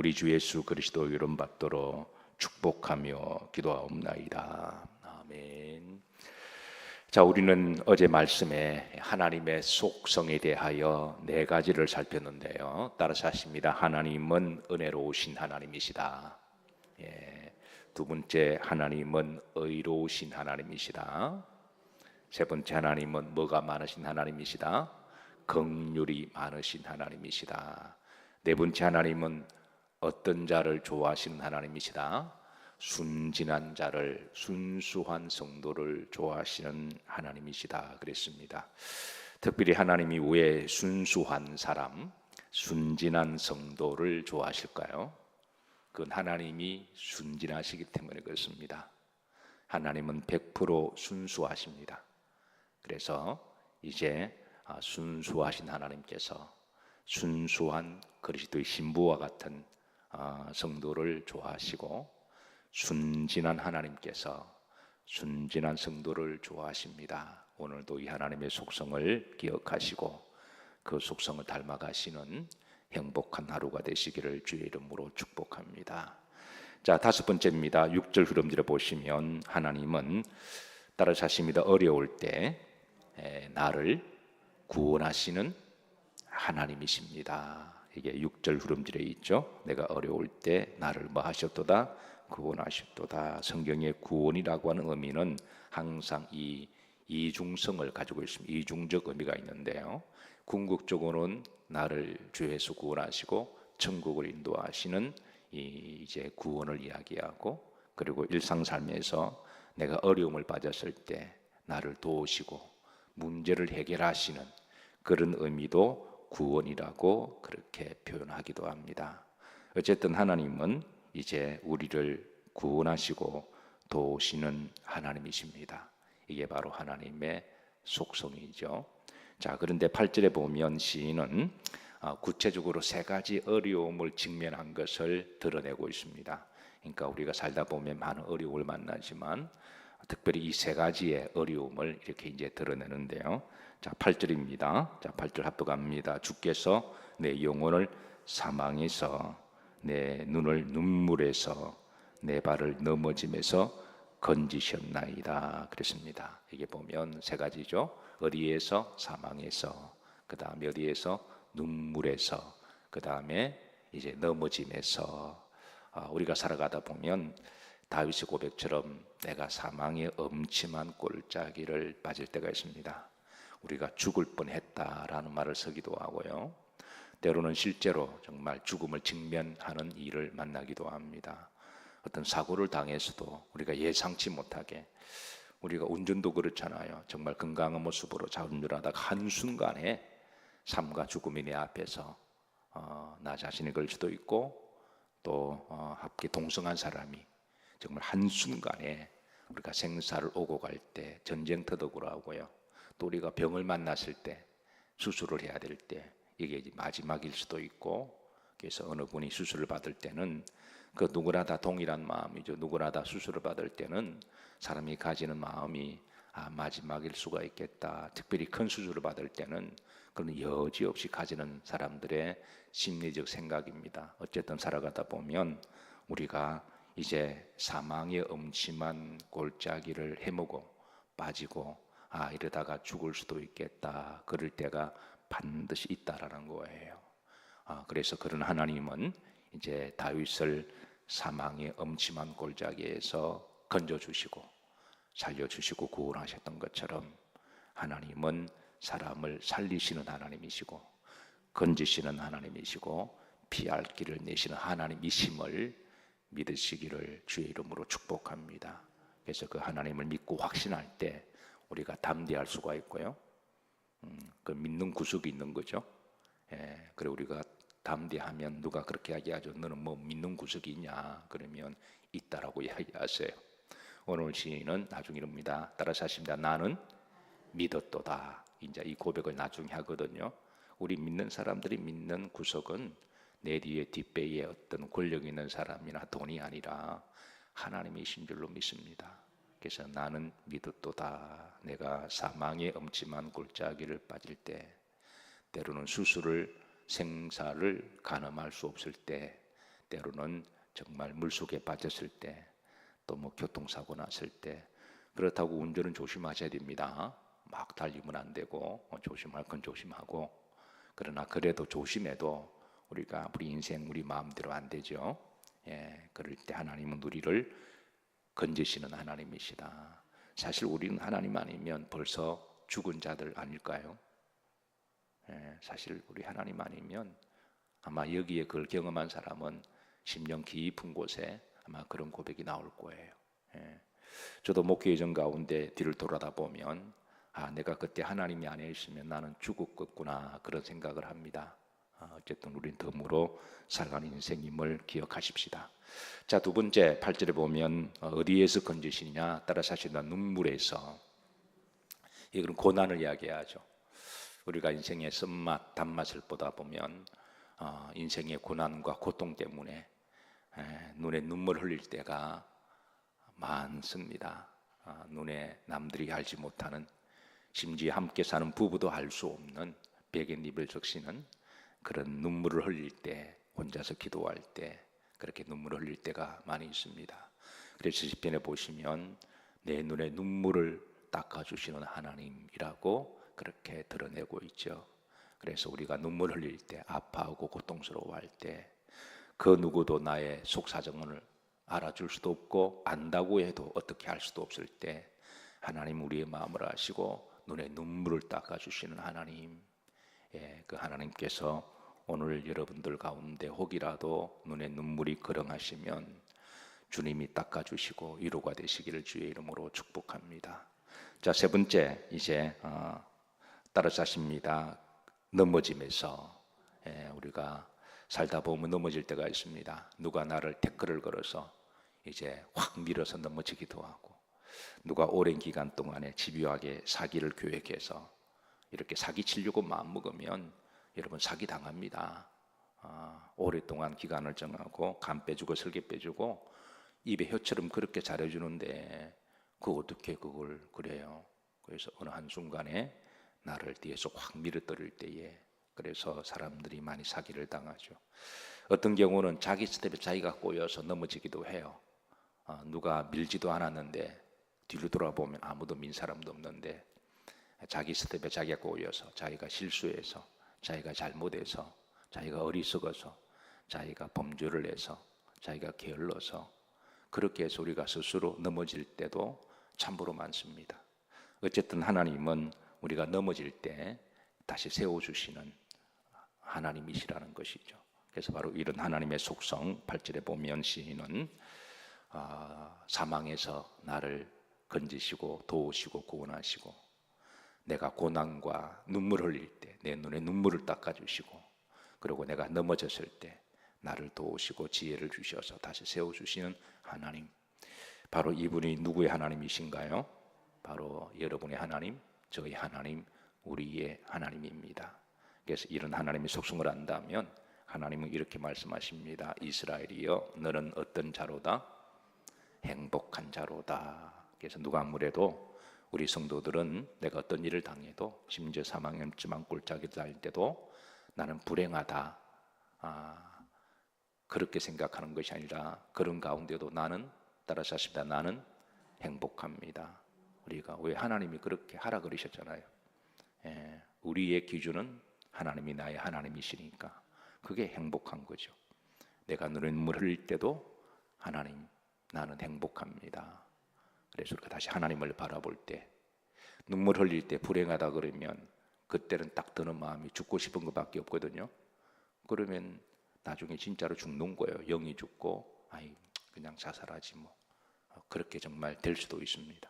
우리 주 예수 그리스도 이름 받도록 축복하며 기도하옵나이다. 아멘. 자, 우리는 어제 말씀에 하나님의 속성에 대하여 네 가지를 살폈는데요. 따라서 하십니다. 하나님은 은혜로우신 하나님이시다. 두 번째, 하나님은 의로우신 하나님이시다. 세 번째, 하나님은 뭐가 많으신 하나님이시다. 긍휼이 많으신 하나님이시다. 네 번째, 하나님은 어떤 자를 좋아하시는 하나님이시다. 순진한 자를, 순수한 성도를 좋아하시는 하나님이시다 그랬습니다. 특별히 하나님이 왜 순수한 사람, 순진한 성도를 좋아하실까요? 그건 하나님이 순진하시기 때문에 그렇습니다. 하나님은 100% 순수하십니다. 그래서 이제 순수하신 하나님께서 순수한 그리스도의 신부와 같은 성도를 좋아하시고, 순진한 하나님께서 순진한 성도를 좋아하십니다. 오늘도 이 하나님의 속성을 기억하시고 그 속성을 닮아가시는 행복한 하루가 되시기를 주의 이름으로 축복합니다. 자, 다섯 번째입니다. 6절 흐름들을 보시면 하나님은 따라서 하십니다. 어려울 때 나를 구원하시는 하나님이십니다. 이게 6절 흐름들에 있죠. 내가 어려울 때 나를 뭐 하셨도다? 구원하셨도다. 성경의 구원이라고 하는 의미는 항상 이 이중성을 가지고 있습니다. 이중적 의미가 있는데요. 궁극적으로는 나를 죄에서 구원하시고 천국을 인도하시는 이제 구원을 이야기하고, 그리고 일상 삶에서 내가 어려움을 빠졌을 때 나를 도우시고 문제를 해결하시는 그런 의미도 구원이라고 그렇게 표현하기도 합니다. 어쨌든 하나님은 이제 우리를 구원하시고 도우시는 하나님이십니다. 이게 바로 하나님의 속성이죠. 자, 그런데 8절에 보면 시인은 구체적으로 세 가지 어려움을 직면한 것을 드러내고 있습니다. 그러니까 우리가 살다 보면 많은 어려움을 만나지만 특별히 이 세 가지의 어려움을 이렇게 이제 드러내는데요. 자, 8절입니다. 자, 8절 합독합니다. 주께서 내 영혼을 사망에서, 내 눈을 눈물에서, 내 발을 넘어짐에서 건지셨나이다 그랬습니다. 이게 보면 세 가지죠. 어디에서? 사망에서, 그 다음에 어디에서? 눈물에서, 그 다음에 이제 넘어짐에서. 우리가 살아가다 보면 다윗의 고백처럼 내가 사망의 엄침한 골짜기를 빠질 때가 있습니다. 우리가 죽을 뻔했다라는 말을 쓰기도 하고요. 때로는 실제로 정말 죽음을 직면하는 일을 만나기도 합니다. 어떤 사고를 당해서도 우리가 예상치 못하게, 우리가 운전도 그렇잖아요. 정말 건강한 모습으로 잘 운전하다가 한순간에 삶과 죽음이 내 앞에서 나 자신이 걸 수도 있고, 또 함께 동성한 사람이 정말 한순간에 우리가 생사를 오고 갈 때, 전쟁터도 그러하고요. 또 우리가 병을 만났을 때, 수술을 해야 될 때, 이게 이제 마지막일 수도 있고, 그래서 어느 분이 수술을 받을 때는 그 누구나 다 동일한 마음이죠. 누구나 다 수술을 받을 때는 사람이 가지는 마음이 마지막일 수가 있겠다. 특별히 큰 수술을 받을 때는 그런 여지없이 가지는 사람들의 심리적 생각입니다. 어쨌든 살아가다 보면 우리가 이제 사망의 엄침한 골짜기를 헤매고 빠지고 이러다가 죽을 수도 있겠다. 그럴 때가 반드시 있다라는 거예요. 그래서 그런 하나님은 이제 다윗을 사망의 엄침한 골짜기에서 건져주시고 살려주시고 구원하셨던 것처럼 하나님은 사람을 살리시는 하나님이시고 건지시는 하나님이시고 피할 길을 내시는 하나님이심을 믿으시기를 주의 이름으로 축복합니다. 그래서 그 하나님을 믿고 확신할 때 우리가 담대할 수가 있고요. 그 믿는 구석이 있는 거죠. 그리고 우리가 담대하면 누가 그렇게 이야기하죠. 너는 뭐 믿는 구석이 있냐? 그러면 있다라고 이야기하세요. 오늘 시인은 나중에 이럽니다. 따라서 하십니다. 나는 믿었도다. 이제 이 고백을 나중에 하거든요. 우리 믿는 사람들이 믿는 구석은 내 뒤에 뒷배에 어떤 권력 있는 사람이나 돈이 아니라 하나님이신 줄로 믿습니다. 그래서 나는 믿었도다. 내가 사망의 엄침한 골짜기를 빠질 때, 때로는 수술을 생사를 가늠할 수 없을 때, 때로는 정말 물속에 빠졌을 때, 또 뭐 교통사고 났을 때, 그렇다고 운전은 조심하셔야 됩니다. 막 달리면 안 되고 조심할 건 조심하고, 그러나 그래도 조심해도 우리가 우리 인생 우리 마음대로 안 되죠. 예, 그럴 때 하나님은 우리를 건지시는 하나님이시다. 사실 우리는 하나님 아니면 벌써 죽은 자들 아닐까요? 예, 사실 우리 하나님 아니면 아마 여기에 그걸 경험한 사람은 심령 깊은 곳에 아마 그런 고백이 나올 거예요. 예. 저도 목회 여정 가운데 뒤를 돌아다 보면 내가 그때 하나님이 안에 있으면 나는 죽었겠구나 그런 생각을 합니다. 어쨌든 우린 덤으로 살아가는 인생임을 기억하십시다. 자, 두 번째 8절에 보면 어디에서 건지시냐? 따라서 하시는 눈물에서. 이건 고난을 이야기하죠. 우리가 인생의 쓴맛, 단맛을 보다 보면 인생의 고난과 고통 때문에 눈에 눈물 흘릴 때가 많습니다. 눈에 남들이 알지 못하는, 심지어 함께 사는 부부도 알 수 없는 벽에 입을 적시는 그런 눈물을 흘릴 때, 혼자서 기도할 때 그렇게 눈물을 흘릴 때가 많이 있습니다. 그래서 시편에 보시면 내 눈에 눈물을 닦아주시는 하나님이라고 그렇게 드러내고 있죠. 그래서 우리가 눈물 흘릴 때, 아파하고 고통스러워할 때, 그 누구도 나의 속사정을 알아줄 수도 없고 안다고 해도 어떻게 할 수도 없을 때 하나님 우리의 마음을 아시고 눈에 눈물을 닦아주시는 하나님, 그 하나님께서 오늘 여러분들 가운데 혹이라도 눈에 눈물이 거렁하시면 주님이 닦아주시고 위로가 되시기를 주의 이름으로 축복합니다. 자, 세 번째 이제 따라서 하십니다. 넘어짐에서. 우리가 살다 보면 넘어질 때가 있습니다. 누가 나를 태클을 걸어서 이제 확 밀어서 넘어지기도 하고, 누가 오랜 기간 동안에 집요하게 사기를 계획해서 이렇게 사기 치려고 마음먹으면 여러분 사기 당합니다. 오랫동안 기간을 정하고 간 빼주고 설계 빼주고 입에 혀처럼 그렇게 잘해주는데 어떻게 그걸 그래요. 그래서 어느 한순간에 나를 뒤에서 확 밀어떨릴 때에 그래서 사람들이 많이 사기를 당하죠. 어떤 경우는 자기 스텝에 자기가 꼬여서 넘어지기도 해요. 누가 밀지도 않았는데 뒤로 돌아보면 아무도 민 사람도 없는데 자기 스텝에 자기가 꼬여서, 자기가 실수해서, 자기가 잘못해서, 자기가 어리석어서, 자기가 범죄를 해서, 자기가 게을러서 그렇게 해서 우리가 스스로 넘어질 때도 참으로 많습니다. 어쨌든 하나님은 우리가 넘어질 때 다시 세워주시는 하나님이시라는 것이죠. 그래서 바로 이런 하나님의 속성 8절에 보면 시인은 사망에서 나를 건지시고 도우시고 구원하시고, 내가 고난과 눈물 흘릴 때 내 눈에 눈물을 닦아주시고, 그리고 내가 넘어졌을 때 나를 도우시고 지혜를 주셔서 다시 세워주시는 하나님, 바로 이분이 누구의 하나님이신가요? 바로 여러분의 하나님, 저희 하나님, 우리의 하나님입니다. 그래서 이런 하나님의 속성을 안다면 하나님은 이렇게 말씀하십니다. 이스라엘이여, 너는 어떤 자로다? 행복한 자로다. 그래서 누가무래도 우리 성도들은 내가 어떤 일을 당해도, 심지어 사망의 험침한 꼴짝이 날 때도 나는 불행하다, 그렇게 생각하는 것이 아니라 그런 가운데도 나는, 따라서 하십니다, 나는 행복합니다. 우리가 왜 하나님이 그렇게 하라 그러셨잖아요. 우리의 기준은 하나님이 나의 하나님이시니까 그게 행복한 거죠. 내가 눈물 흘릴 때도 하나님, 나는 행복합니다. 그래서 우리가 다시 하나님을 바라볼 때, 눈물 흘릴 때 불행하다 그러면 그때는 딱 드는 마음이 죽고 싶은 것밖에 없거든요. 그러면 나중에 진짜로 죽는 거예요. 영이 죽고 그냥 자살하지 뭐, 그렇게 정말 될 수도 있습니다.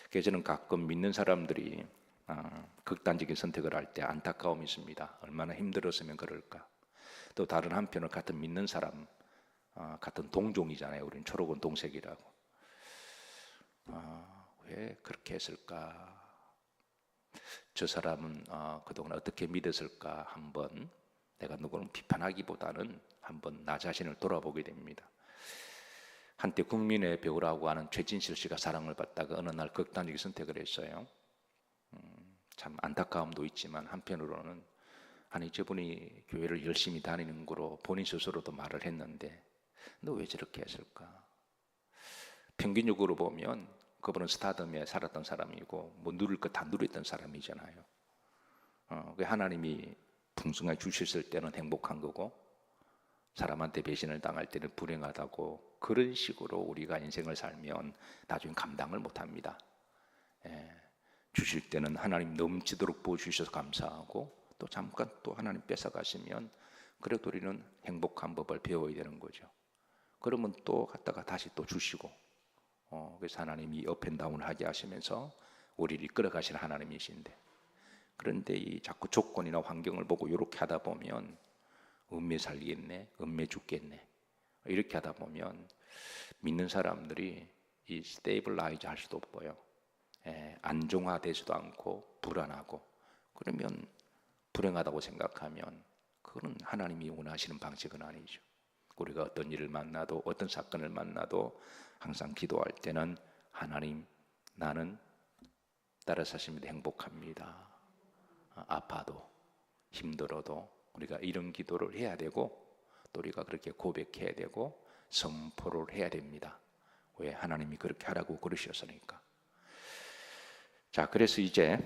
그래서 저는 가끔 믿는 사람들이 극단적인 선택을 할 때 안타까움이 있습니다. 얼마나 힘들었으면 그럴까. 또 다른 한편은 같은 믿는 사람, 같은 동종이잖아요. 우리는 초록은 동색이라고. 왜 그렇게 했을까? 저 사람은 그동안 어떻게 믿었을까? 한번 내가 누구를 비판하기보다는 한번 나 자신을 돌아보게 됩니다. 한때 국민의 배우라고 하는 최진실 씨가 사랑을 받다가 어느 날 극단적인 선택을 했어요. 참 안타까움도 있지만 한편으로는 아니 저분이 교회를 열심히 다니는 거로 본인 스스로도 말을 했는데 너 왜 저렇게 했을까? 평균적으로 보면 그분은 스타덤에 살았던 사람이고 뭐 누릴 거 다 누렸던 사람이잖아요. 하나님이 풍성하게 주셨을 때는 행복한 거고 사람한테 배신을 당할 때는 불행하다고, 그런 식으로 우리가 인생을 살면 나중에 감당을 못합니다. 주실 때는 하나님 넘치도록 부어주셔서 감사하고 또 잠깐 또 하나님 뺏어가시면 그래도 우리는 행복한 법을 배워야 되는 거죠. 그러면 또 갔다가 다시 또 주시고, 그래서 하나님이 업앤다운을 하게 하시면서 우리를 이끌어가시는 하나님이신데, 그런데 이 자꾸 조건이나 환경을 보고 이렇게 하다 보면 은매 살겠네, 은매 죽겠네, 이렇게 하다 보면 믿는 사람들이 이 스테이블라이즈 할 수도 없고요, 안정화되지도 않고 불안하고, 그러면 불행하다고 생각하면 그거는 하나님이 원하시는 방식은 아니죠. 우리가 어떤 일을 만나도 어떤 사건을 만나도 항상 기도할 때는 하나님, 나는 따라 사시면서 행복합니다. 아파도 힘들어도 우리가 이런 기도를 해야 되고 또 우리가 그렇게 고백해야 되고 선포를 해야 됩니다. 왜? 하나님이 그렇게 하라고 그러셨으니까. 자, 그래서 이제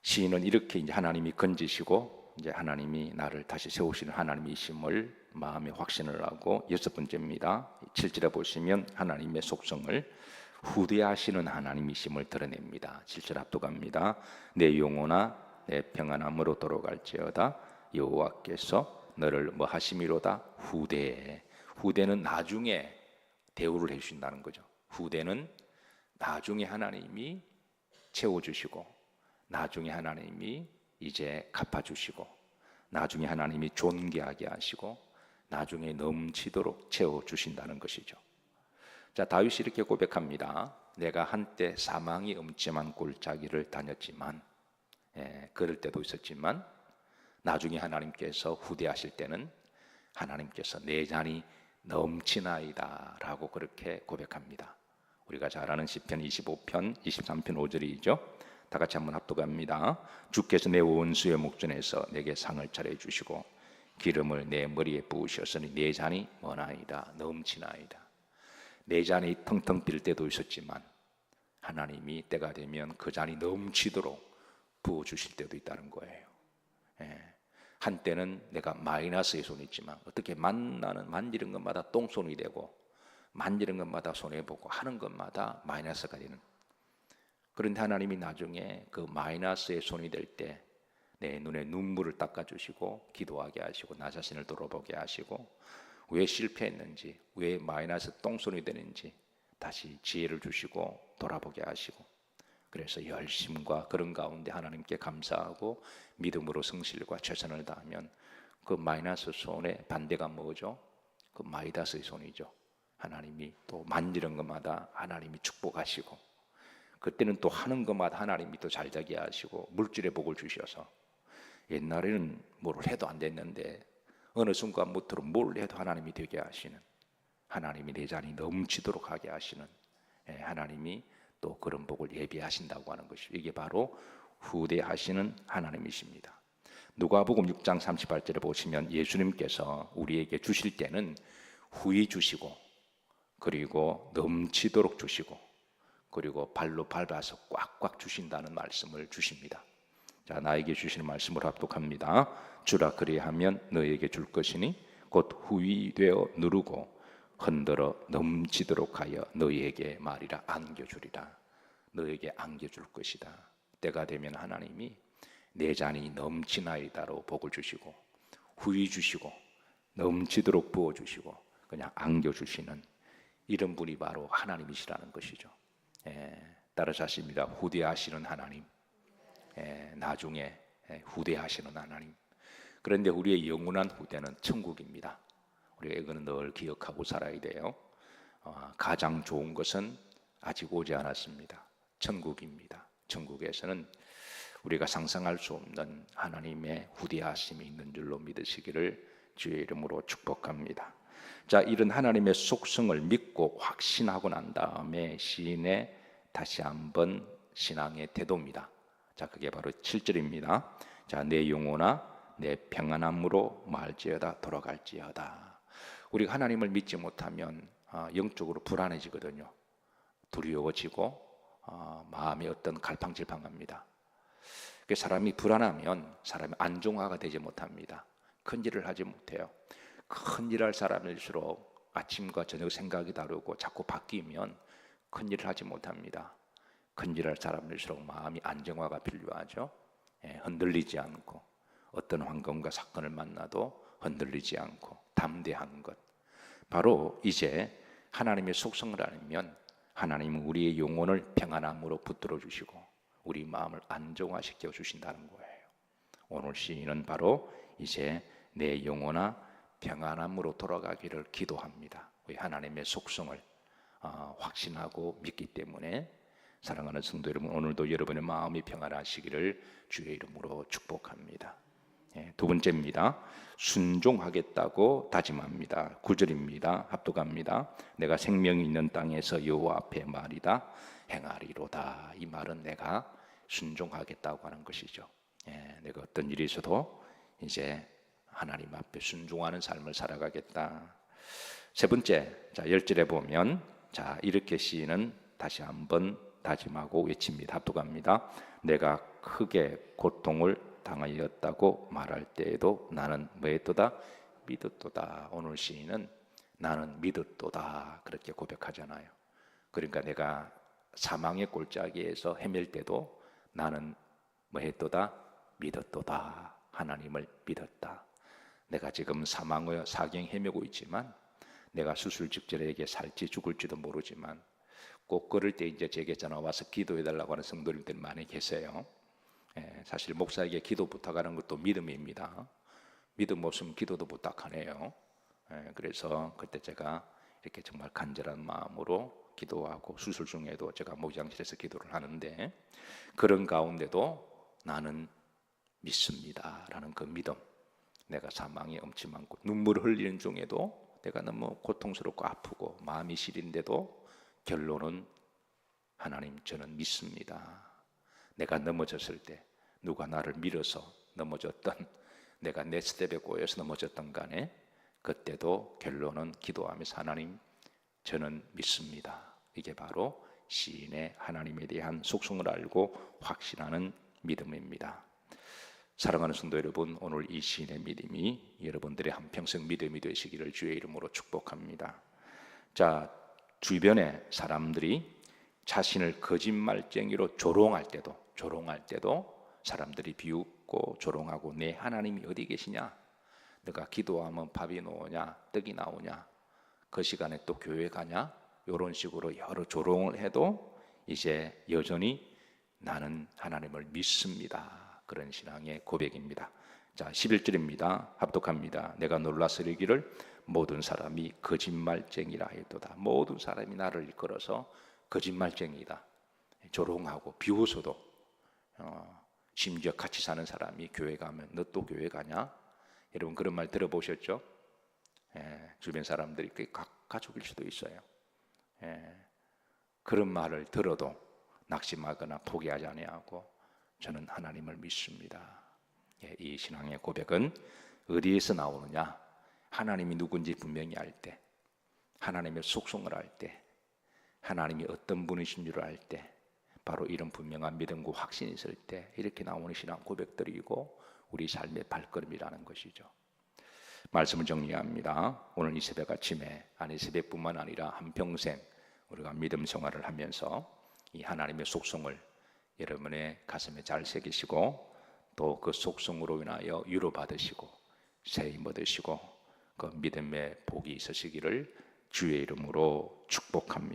시인은 이렇게 이제 하나님이 건지시고 이제 하나님이 나를 다시 세우시는 하나님이심을 마음에 확신을 하고, 여섯 번째입니다. 7절에 보시면 하나님의 속성을 후대하시는 하나님이심을 드러냅니다. 7절 앞서갑니다. 내 영혼아 내 평안함으로 돌아갈지어다 여호와께서 너를 뭐 하심이로다 후대해. 후대는 나중에 대우를 해주신다는 거죠. 후대는 나중에 하나님이 채워주시고, 나중에 하나님이 이제 갚아주시고, 나중에 하나님이 존귀하게 하시고, 나중에 넘치도록 채워주신다는 것이죠. 자, 다윗이 이렇게 고백합니다. 내가 한때 사망이 음침한 굴짜기를 다녔지만, 그럴 때도 있었지만 나중에 하나님께서 후대하실 때는 하나님께서 내 잔이 넘치나이다 라고 그렇게 고백합니다. 우리가 잘 아는 시편 25편 23편 5절이죠. 다 같이 한번 합독합니다. 주께서 내 원수의 목전에서 내게 상을 차려주시고 기름을 내 머리에 부으셨으니 내 잔이 머나이다 넘치나이다. 내 잔이 텅텅 빌 때도 있었지만 하나님이 때가 되면 그 잔이 넘치도록 부어주실 때도 있다는 거예요. 한때는 내가 마이너스의 손이 있지만 어떻게 만지는 것마다 똥손이 되고 만지는 것마다 손해보고 하는 것마다 마이너스가 되는, 그런데 하나님이 나중에 그 마이너스의 손이 될 때 내 눈에 눈물을 닦아주시고 기도하게 하시고 나 자신을 돌아보게 하시고 왜 실패했는지, 왜 마이너스 똥손이 되는지 다시 지혜를 주시고 돌아보게 하시고, 그래서 열심과 그런 가운데 하나님께 감사하고 믿음으로 성실과 최선을 다하면 그 마이너스 손의 반대가 뭐죠? 그 마이다스의 손이죠. 하나님이 또 만지는 것마다 하나님이 축복하시고, 그때는 또 하는 것마다 하나님이 또 잘되게 하시고 물질의 복을 주셔서, 옛날에는 뭘 해도 안 됐는데 어느 순간부터 뭘 해도 하나님이 되게 하시는, 하나님이 내 잔이 넘치도록 하게 하시는 하나님이 또 그런 복을 예비하신다고 하는 것이, 이게 바로 후대하시는 하나님이십니다. 누가복음 6장 38절에 보시면 예수님께서 우리에게 주실 때는 후히 주시고 그리고 넘치도록 주시고 그리고 발로 밟아서 꽉꽉 주신다는 말씀을 주십니다. 자, 나에게 주시는 말씀을 합독합니다. 주라 그리하면 너에게 줄 것이니 곧 후히 되어 누르고 흔들어 넘치도록 하여 너희에게 말이라 안겨주리라. 너에게 안겨줄 것이다. 때가 되면 하나님이 내 잔이 넘치나이다로 복을 주시고 후히 주시고 넘치도록 부어주시고 그냥 안겨주시는 이런 분이 바로 하나님이시라는 것이죠. 따라하십니다. 후대하시는 하나님, 나중에 후대하시는 하나님. 그런데 우리의 영원한 후대는 천국입니다. 우리가 이거는 늘 기억하고 살아야 돼요. 가장 좋은 것은 아직 오지 않았습니다. 천국입니다. 천국에서는 우리가 상상할 수 없는 하나님의 후대하심이 있는 줄로 믿으시기를 주의 이름으로 축복합니다. 자, 이런 하나님의 속성을 믿고 확신하고 난 다음에 시인의 다시 한번 신앙의 태도입니다. 자, 그게 바로 7절입니다. 자, 내 영혼아 내 평안함으로 말지어다 돌아갈지어다. 우리가 하나님을 믿지 못하면 영적으로 불안해지거든요. 두려워지고 마음이 어떤 갈팡질팡합니다. 사람이 불안하면 사람이 안정화가 되지 못합니다. 큰 일을 하지 못해요. 큰 일할 사람일수록 아침과 저녁 생각이 다르고 자꾸 바뀌면 큰 일을 하지 못합니다. 큰 일할 사람일수록 마음이 안정화가 필요하죠. 흔들리지 않고 어떤 환경과 사건을 만나도 흔들리지 않고 담대한 것. 바로 이제 하나님의 속성을 알면 하나님은 우리의 영혼을 평안함으로 붙들어 주시고 우리 마음을 안정화시켜 주신다는 거예요. 오늘 시인은 바로 이제 내 영혼아 평안함으로 돌아가기를 기도합니다. 우리 하나님의 속성을 확신하고 믿기 때문에 사랑하는 성도 여러분, 오늘도 여러분의 마음이 평안하시기를 주의 이름으로 축복합니다. 두 번째입니다. 순종하겠다고 다짐합니다. 9절입니다. 합독합니다. 내가 생명이 있는 땅에서 여호와 앞에 말이다 행하리로다. 이 말은 내가 순종하겠다고 하는 것이죠. 내가 어떤 일이 있어도 이제 하나님 앞에 순종하는 삶을 살아가겠다. 세 번째, 자 10절에 보면 자 이렇게 시인은 다시 한번 다짐하고 외칩니다. 합독합니다. 내가 크게 고통을 당하였다고 말할 때에도 나는 뭐했도다? 믿었도다. 오늘 시인은 나는 믿었도다 그렇게 고백하잖아요. 그러니까 내가 사망의 골짜기에서 헤맬 때도 나는 뭐했도다? 믿었도다. 하나님을 믿었다. 내가 지금 사망의 사경 헤매고 있지만 내가 수술 직전에 살지 죽을지도 모르지만 꼭 그럴 때 이제 제게 전화 와서 기도해달라고 하는 성도님들 많이 계세요. 사실 목사에게 기도 부탁하는 것도 믿음입니다. 믿음 없으면 기도도 부탁하네요. 그래서 그때 제가 이렇게 정말 간절한 마음으로 기도하고 수술 중에도 제가 목장실에서 기도를 하는데 그런 가운데도 나는 믿습니다 라는 그 믿음, 내가 사망이 엄침한 눈물을 흘리는 중에도 내가 너무 고통스럽고 아프고 마음이 시린데도 결론은 하나님 저는 믿습니다. 내가 넘어졌을 때 누가 나를 밀어서 넘어졌던 내가 내 스텝에 꼬여서 넘어졌던 간에 그때도 결론은 기도하면서 하나님 저는 믿습니다. 이게 바로 시인의 하나님에 대한 속성을 알고 확신하는 믿음입니다. 사랑하는 성도 여러분, 오늘 이 시인의 믿음이 여러분들의 한평생 믿음이 되시기를 주의 이름으로 축복합니다. 자, 주변에 사람들이 자신을 거짓말쟁이로 조롱할 때도 사람들이 비웃고 조롱하고 내 하나님이 어디 계시냐? 너가 기도하면 밥이 나오냐? 떡이 나오냐? 그 시간에 또 교회 가냐? 이런 식으로 여러 조롱을 해도 이제 여전히 나는 하나님을 믿습니다. 그런 신앙의 고백입니다. 자, 11절입니다. 합독합니다. 내가 놀라서 이르기를 모든 사람이 거짓말쟁이라 해도다. 모든 사람이 나를 이끌어서 거짓말쟁이다. 조롱하고 비웃어도 심지어 같이 사는 사람이 교회 가면 너 또 교회 가냐? 여러분 그런 말 들어보셨죠? 주변 사람들이 가족일 수도 있어요. 그런 말을 들어도 낙심하거나 포기하지 아니하고 저는 하나님을 믿습니다. 이 신앙의 고백은 어디에서 나오느냐? 하나님이 누군지 분명히 알 때, 하나님의 속성을 알 때, 하나님이 어떤 분이신 줄 알 때, 바로 이런 분명한 믿음과 확신이 있을 때 이렇게 나오는 신앙 고백들이고 우리 삶의 발걸음이라는 것이죠. 말씀을 정리합니다. 오늘 이 새벽 아침에 아니 새벽뿐만 아니라 한평생 우리가 믿음 생활을 하면서 이 하나님의 속성을 여러분의 가슴에 잘 새기시고 또 그 속성으로 인하여 위로받으시고 세임 얻으시고 그 믿음의 복이 있으시기를 주의 이름으로 축복합니다.